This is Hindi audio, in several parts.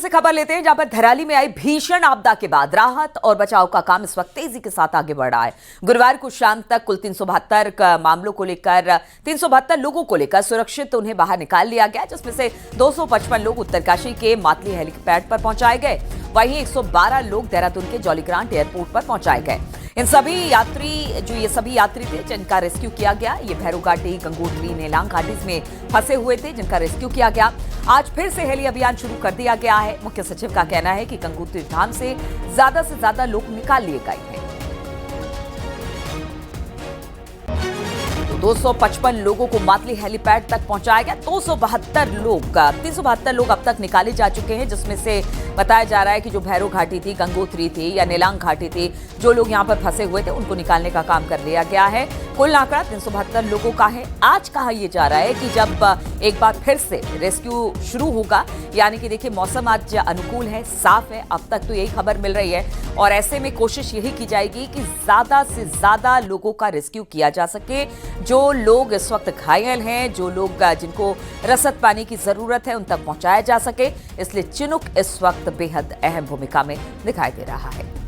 से खबर लेते हैं, जहां पर धराली में आई भीषण आपदा के बाद राहत और बचाव का काम इस वक्त तेजी के साथ आगे बढ़ रहा है। गुरुवार को शाम तक कुल 372 मामलों को लेकर 372 लोगों को लेकर सुरक्षित उन्हें बाहर निकाल लिया गया, जिसमें से 255 लोग उत्तरकाशी के मातली हेलीपैड पर पहुंचाए गए। वहीं 112 लोग देहरादून के जॉलीग्रांट एयरपोर्ट पर पहुंचाए गए। इन सभी यात्री थे जिनका रेस्क्यू किया गया। ये भैरू घाटी, गंगोत्री, नेलांग घाटी में फंसे हुए थे जिनका रेस्क्यू किया गया। आज फिर से हेली अभियान शुरू कर दिया गया है। मुख्य सचिव का कहना है कि गंगोत्री धाम से ज्यादा लोग निकाल लिए गए हैं। 255 लोगों को मातली हेलीपैड तक पहुंचाया गया। 372 लोग अब तक निकाले जा चुके हैं, जिसमें से बताया जा रहा है कि जो भैरू घाटी थी, गंगोत्री थी या नेलांग घाटी थी, जो लोग यहां पर फंसे हुए थे उनको निकालने का काम कर लिया गया है। कुल आंकड़ा 372 लोगों का है। आज कहा यह जा रहा है कि जब एक बार फिर से रेस्क्यू शुरू होगा, यानी कि देखिए मौसम आज अनुकूल है, साफ है, अब तक तो यही खबर मिल रही है, और ऐसे में कोशिश यही की जाएगी कि ज्यादा से ज्यादा लोगों का रेस्क्यू किया जा सके। जो लोग इस वक्त घायल हैं, जो लोग जिनको रसद पानी की जरूरत है, उन तक पहुंचाया जा सके। इसलिए चिनुक इस वक्त बेहद अहम भूमिका में दिखाई दे रहा है।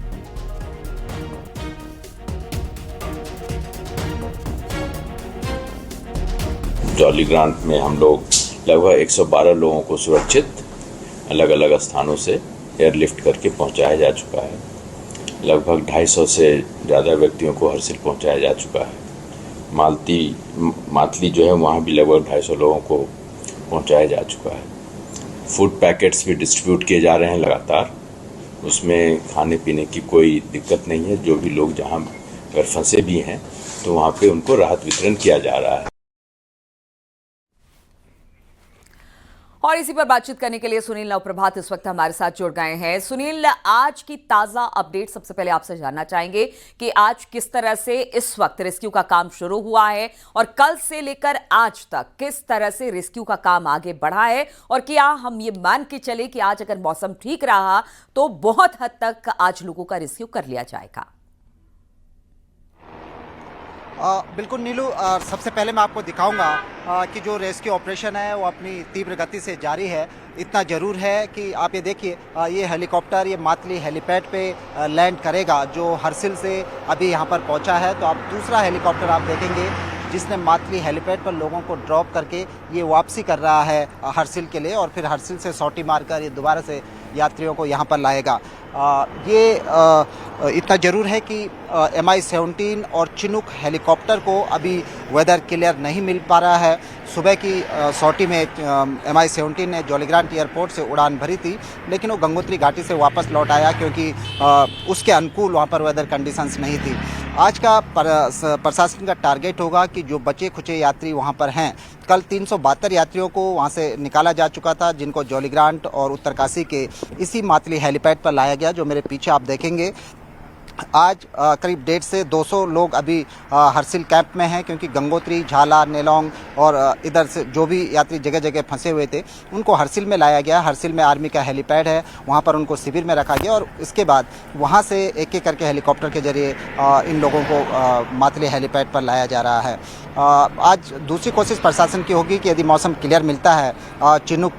जॉलीग्रांट में हम लोग लगभग 112 लोगों को सुरक्षित अलग अलग स्थानों से एयरलिफ्ट करके पहुंचाया जा चुका है। लगभग 250 से ज़्यादा व्यक्तियों को हरसिल पहुंचाया जा चुका है। मातली जो है वहाँ भी लगभग 250 लोगों को पहुंचाया जा चुका है। फूड पैकेट्स भी डिस्ट्रीब्यूट किए जा रहे हैं लगातार। उसमें खाने पीने की कोई दिक्कत नहीं है। जो भी लोग जहाँ अगर फंसे भी हैं तो वहाँ पे उनको राहत वितरण किया जा रहा है। और इसी पर बातचीत करने के लिए सुनील नवप्रभात इस वक्त हमारे साथ जुड़ गए हैं। सुनील, आज की ताजा अपडेट सबसे पहले आपसे जानना चाहेंगे कि आज किस तरह से इस वक्त रेस्क्यू का काम शुरू हुआ है और कल से लेकर आज तक किस तरह से रेस्क्यू का काम आगे बढ़ा है, और क्या हम ये मान के चले कि आज अगर मौसम ठीक रहा तो बहुत हद तक आज लोगों का रेस्क्यू कर लिया जाएगा? बिल्कुल नीलू, सबसे पहले मैं आपको दिखाऊंगा कि जो रेस्क्यू ऑपरेशन है वो अपनी तीव्र गति से जारी है। इतना ज़रूर है कि आप ये देखिए, ये हेलीकॉप्टर ये मातली हेलीपैड पे लैंड करेगा, जो हरसिल से अभी यहाँ पर पहुँचा है। तो आप दूसरा हेलीकॉप्टर आप देखेंगे जिसने मातली हेलीपैड पर लोगों को ड्रॉप करके ये वापसी कर रहा है हरसिल के लिए, और फिर हरसिल से सौटी मारकर ये दोबारा से यात्रियों को यहाँ पर लाएगा। इतना ज़रूर है कि MI-17 और चिनुक हेलीकॉप्टर को अभी वेदर क्लियर नहीं मिल पा रहा है। सुबह की सौटी में MI-17 ने जॉलीग्रांट एयरपोर्ट से उड़ान भरी थी, लेकिन वो गंगोत्री घाटी से वापस लौट आया क्योंकि उसके अनुकूल वहाँ पर वेदर कंडीशंस नहीं थी। आज का प्रशासन का टारगेट होगा कि जो बचे खुचे यात्री वहाँ पर हैं, कल 372 यात्रियों को वहाँ से निकाला जा चुका था, जिनको जॉलीग्रांट और उत्तरकाशी के इसी मातली हेलीपैड पर लाया गया, जो मेरे पीछे आप देखेंगे। आज करीब 150 से 200 लोग अभी हरसिल कैंप में हैं, क्योंकि गंगोत्री, झाला, नेलोंग और इधर से जो भी यात्री जगह जगह फंसे हुए थे उनको हरसिल में लाया गया। हरसिल में आर्मी का हेलीपैड है, वहाँ पर उनको शिविर में रखा गया, और इसके बाद वहाँ से एक एक करके हेलीकॉप्टर के जरिए इन लोगों को मातली हेलीपैड पर लाया जा रहा है। आज दूसरी कोशिश प्रशासन की होगी कि यदि मौसम क्लियर मिलता है चिनुक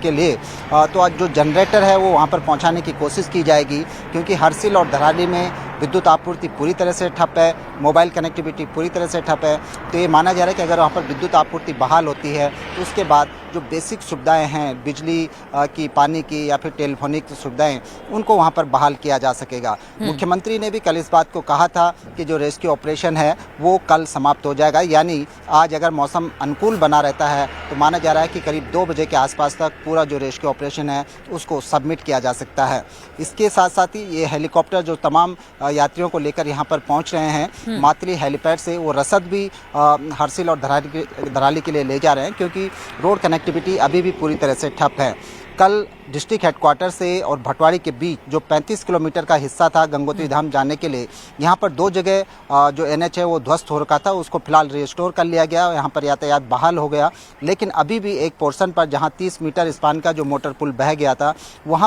के लिए, तो आज जो जनरेटर है वो वहाँ पर पहुँचाने की कोशिश की जाएगी, क्योंकि हरसिल और धराली में विद्युत आपूर्ति पूरी तरह से ठप है, मोबाइल कनेक्टिविटी पूरी तरह से ठप है। तो ये माना जा रहा है कि अगर वहाँ पर विद्युत आपूर्ति बहाल होती है तो उसके बाद जो बेसिक सुविधाएं हैं, बिजली की, पानी की या फिर टेलीफोनिक सुविधाएं, उनको वहाँ पर बहाल किया जा सकेगा। मुख्यमंत्री ने भी कल इस बात को कहा था कि जो रेस्क्यू ऑपरेशन है वो कल समाप्त हो जाएगा, यानी आज अगर मौसम अनुकूल बना रहता है तो माना जा रहा है कि करीब 2 बजे के आसपास तक पूरा जो रेस्क्यू ऑपरेशन है उसको सबमिट किया जा सकता है। इसके साथ साथ ही ये हेलीकॉप्टर जो तमाम यात्रियों को लेकर यहाँ पर पहुँच रहे हैं मातली हेलीपैड से, वो रसद भी हरसिल और धराली के लिए ले जा रहे हैं, क्योंकि रोड कनेक्टिविटी अभी भी पूरी तरह से ठप है। कल डिस्ट्रिक्ट हेडक्वार्टर से और भटवाड़ी के बीच जो 35 किलोमीटर का हिस्सा था गंगोत्री धाम जाने के लिए, यहाँ पर 2 जगह जो NH है वो ध्वस्त हो रखा था, उसको फिलहाल रिस्टोर कर लिया गया, यहाँ पर यातायात बहाल हो गया। लेकिन अभी भी एक पोर्शन पर जहाँ 30 मीटर स्पान का जो मोटर पुल बह गया था, वहाँ